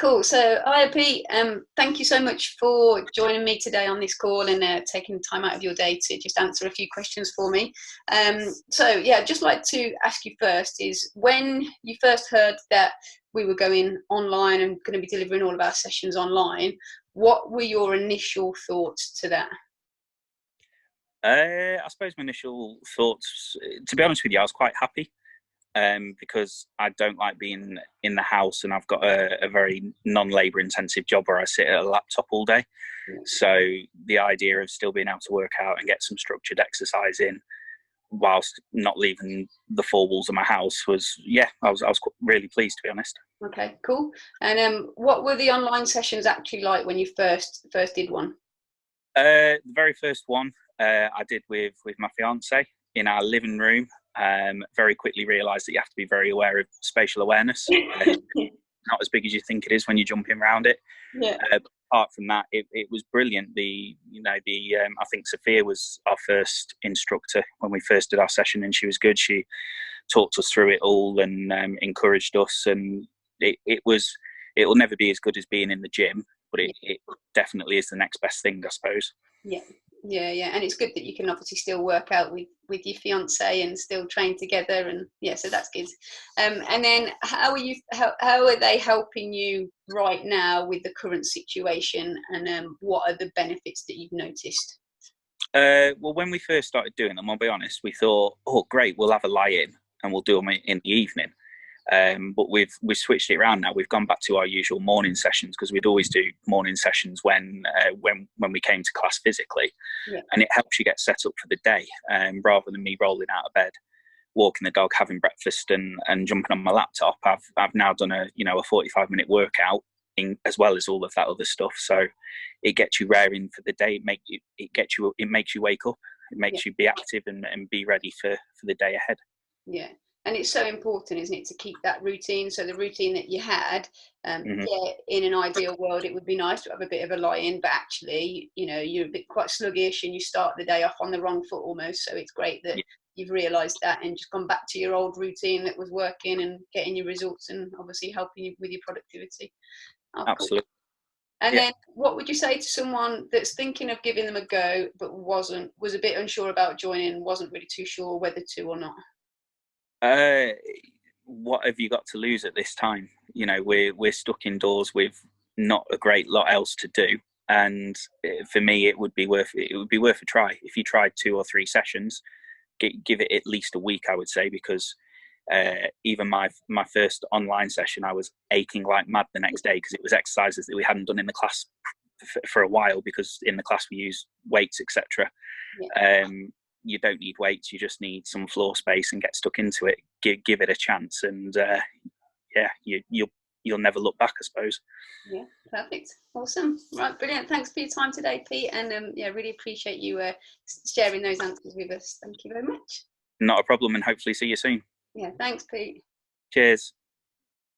Cool. So, hi, Pete. Thank you so much for joining me today on this call and taking time out of your day to just answer a few questions for me. I'd just like to ask you first is when you first heard that we were going online and going to be delivering all of our sessions online, what were your initial thoughts to that? I suppose my initial thoughts, to be honest with you, I was quite happy. Because I don't like being in the house, and I've got a very non-labour intensive job where I sit at a laptop all day. So the idea of still being able to work out and get some structured exercise in whilst not leaving the four walls of my house was, I was really pleased, to be honest. Okay, cool. And what were the online sessions actually like when you first did one? The very first one I did with my fiancé in our living room. Very quickly realised that you have to be very aware of spatial awareness. Not as big as you think it is when you're jumping around it. Yeah. Apart from that, it was brilliant. I think Sophia was our first instructor when we first did our session, and she was good. She talked us through it all and encouraged us. And it will never be as good as being in the gym, but it definitely is the next best thing, I suppose. Yeah, and it's good that you can obviously still work out with your fiance and still train together, and so that's good. And then how are they helping you right now with the current situation, and what are the benefits that you've noticed? Well, when we first started doing them, I'll be honest, we thought, oh great, we'll have a lie-in and we'll do them in the evening. But we've switched it around now. We've gone back to our usual morning sessions, because we'd always do morning sessions when we came to class physically, and it helps you get set up for the day, rather than me rolling out of bed, walking the dog, having breakfast, and jumping on my laptop. I've now done a 45-minute workout as well as all of that other stuff. So it gets you raring for the day. It makes you wake up. It makes you be active and be ready for the day ahead. Yeah. And it's so important, isn't it, to keep that routine. So the routine that you had, in an ideal world, it would be nice to have a bit of a lie-in, but actually, you're a bit quite sluggish and you start the day off on the wrong foot almost. So it's great that you've realised that and just gone back to your old routine that was working and getting your results and obviously helping you with your productivity. Oh, absolutely. Cool. And then what would you say to someone that's thinking of giving them a go, but was a bit unsure about joining, wasn't really too sure whether to or not? What have you got to lose at this time? We're stuck indoors with not a great lot else to do, and for me, it would be worth a try. If you tried 2 or 3 sessions, give it at least a week, I would say, because even my first online session, I was aching like mad the next day, because it was exercises that we hadn't done in the class for a while, because in the class we use weights, etc. You don't need weights, you just need some floor space, and get stuck into it. Give it a chance, and you'll never look back, I suppose. Yeah, perfect. Awesome. Right, brilliant. Thanks for your time today, Pete, and really appreciate you sharing those answers with us. Thank you very much. Not a problem, and hopefully see you soon. Yeah, thanks, Pete. Cheers.